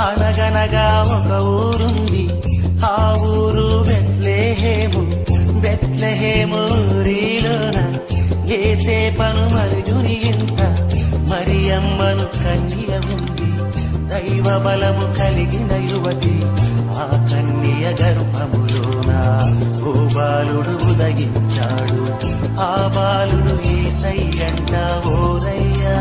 అనగనగా ఒక ఊరుంది, ఆ ఊరు బెత్లెహేము. బెత్లెహేము ఊరిలోన యేసేపును మరుగుని ఇంత మరియమ్మను కన్య ఉంది. దైవ బలము కలిగిన యువతి ఆ కన్య గర్భములోన ఓ బాలుడు ఉదయించాడు. ఆ బాలుడు యేసయ్యంట ఓరయ్యా.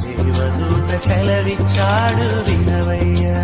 దేవదూత సెలవిచ్చాడు వినవయ్యా.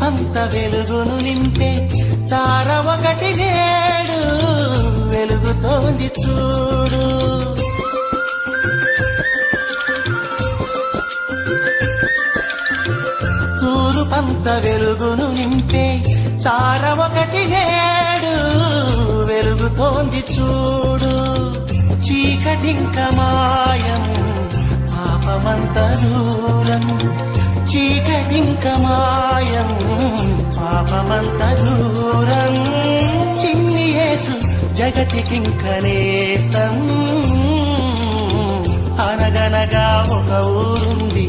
అంత వెలుగును నింపే తార ఒకటి నేడు వెలుగుతోంది చూడు. తూరుపంత వెలుగును నింపే తార ఒకటి నేడు వెలుగుతోంది చూడు. చీకటింక మాయం పాపమంత దూరం. చీకటింక మాయం పాపమంత దూరం. చిన్ని యేసు జగతికింక నేస్తం. అనగనగా ఒక ఊరుంది,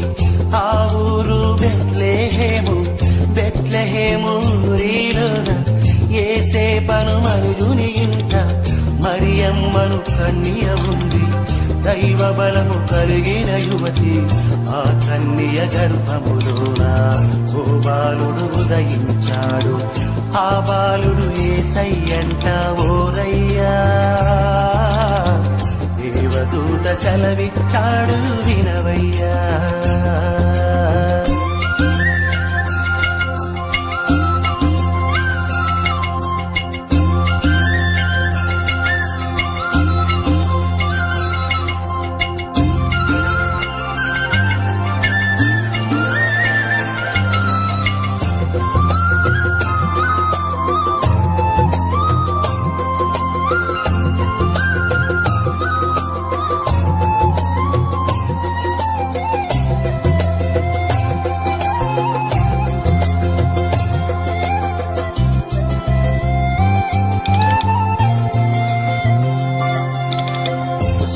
ఆ ఊరు బెత్లెహేము. బెత్లెహేము ఊరిలోన యేసేపును మరుగుని ఇంట మరియమ్మను కన్య ఉంది. దైవ బలము కలిగిన యువతి ఆ కన్య గర్భములోన ఓ బాలుడు ఉదయించాడు. ఆ బాలుడు యేసయ్యంట ఓరయ్యా. దేవదూత సెలవిచ్చాడు వినవయ్యా.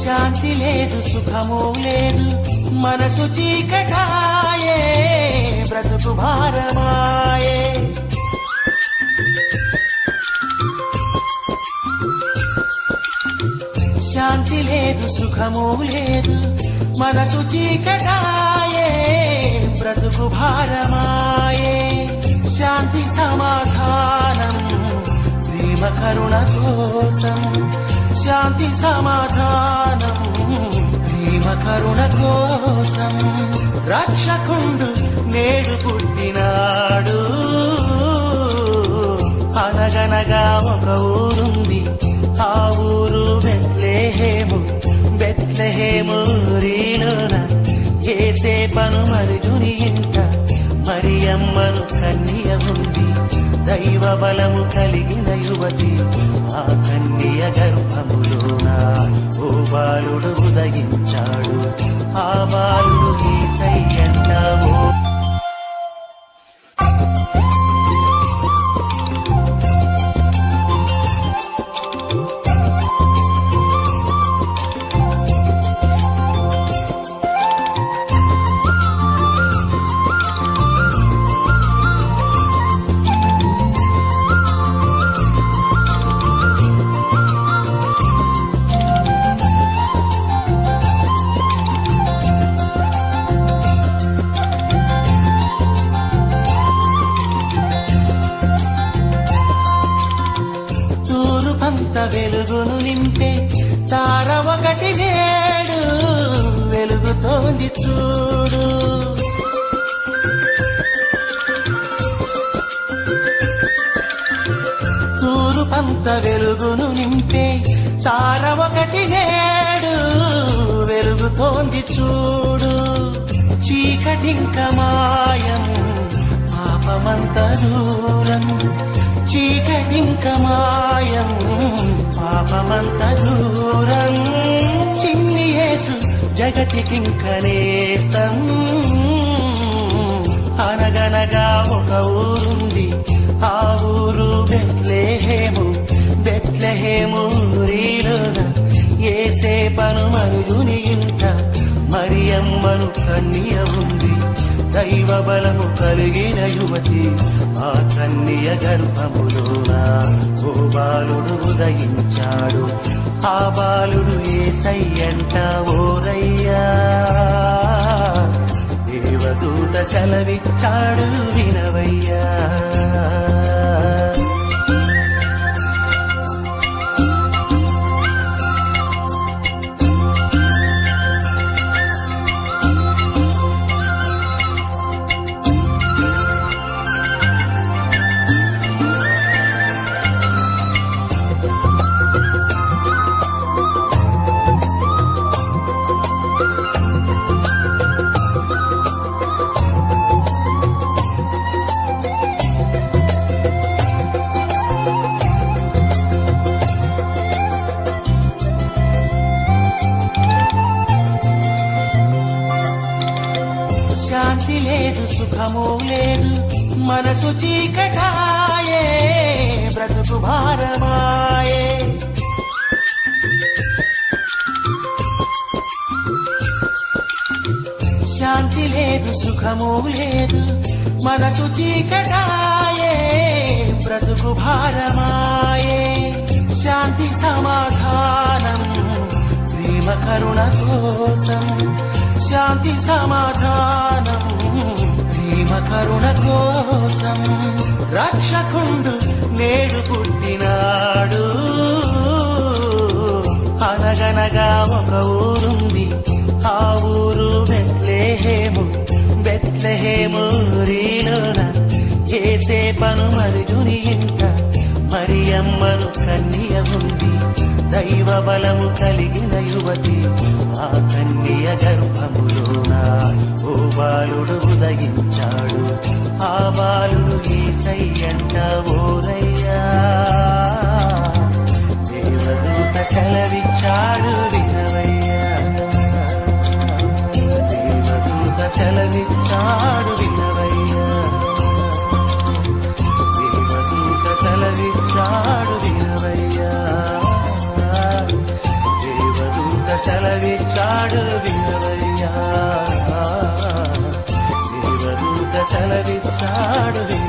శాంతి లేదు, సుఖము లేదు, మనసు చీకటాయే, బ్రతుకు భారమాయే. శాంతి లేదు, సుఖము లేదు, మనసు చీకటాయే, బ్రతుకు భారమాయే. శాంతి సమాధానం ప్రేమ కరుణ కోసం. శాంతి సమాధానం ప్రేమ కరుణ కోసం. రక్షకుండు నేడు పుట్టినాడు. అనగనగా ఒక ఊరుంది, ఆ ఊరు బెత్లెహేము. బెత్లెహేము ఊరిలోన యేసేపును మరుగుని ఇంట మరియమ్మను కన్య ఉంది. దైవ బలము కలిగిన యువతి ఆ కన్య గర్భములోన ఓ బాలుడు ఉదయించాడు. ఆ బాలుడు యేసయ్యంట ఓ. చూడు. తూరుపంత వెలుగును నింపే తార ఒకటి నేడు వెలుగుతోంది చూడు. చీకటింక మాయం పాపమంత దూరం, చీకటింక మాయం పాపమంత దూరం. చిన్ని యేసు జగతికింక నేస్తం. అనగనగా ఒక ఊరుంది, ఆ ఊరు బెత్లెహేము. బెత్లెహేము ఊరిలోన యేసేపను మరుగుని ఇంట మరియమ్మను కన్య ఉంది. దైవ బలము కలిగిన యువతి ఆ కన్య గర్భములోన ఓ బాలుడు ఉదయించాడు. ఆ బాలుడు యేసయ్యంట ఓరయ్యా. దేవదూత సెలవిచ్చాడు వినవయ్యా. శాంతి లేదు, సుఖము లేదు, మనసు చీకటాయే, బ్రతుకు భారమాయే. శాంతి లేదు, సుఖము లేదు, మనసు చీకటాయే, బ్రతుకు భారమాయే. శాంతి సమాధానం ప్రేమ కరుణ కోసం, శాంతి సమాధానం ప్రేమ కరుణ కోసం. రక్షకుండు నేడు పుట్టినాడు. అనగనగా ఒక ఊరుంది, ఆ ఊరు బెత్లెహేము. బెత్లెహేము ఊరిలోన యేసేపను మరుగుని ఇంట మరియమ్మను కన్య ఉంది. దైవ బలము కలిగిన యువతి ఆ కన్య గర్భములోన ఓ బాలుడు ఉదయించాడు. ఆ బాలుడు యేసయ్యంట ఓరయ్యా. దేవదూత సెలవిచ్చాడు వినవయ్యా. దేవదూత సెలవిచ్చాడు వినవయ్యా. దేవదూత సెలవిచ్చాడు వినవయ్యా. సెలవిచ్చాడు వినవయ్యా. దేవదూత సెలవిచ్చాడు.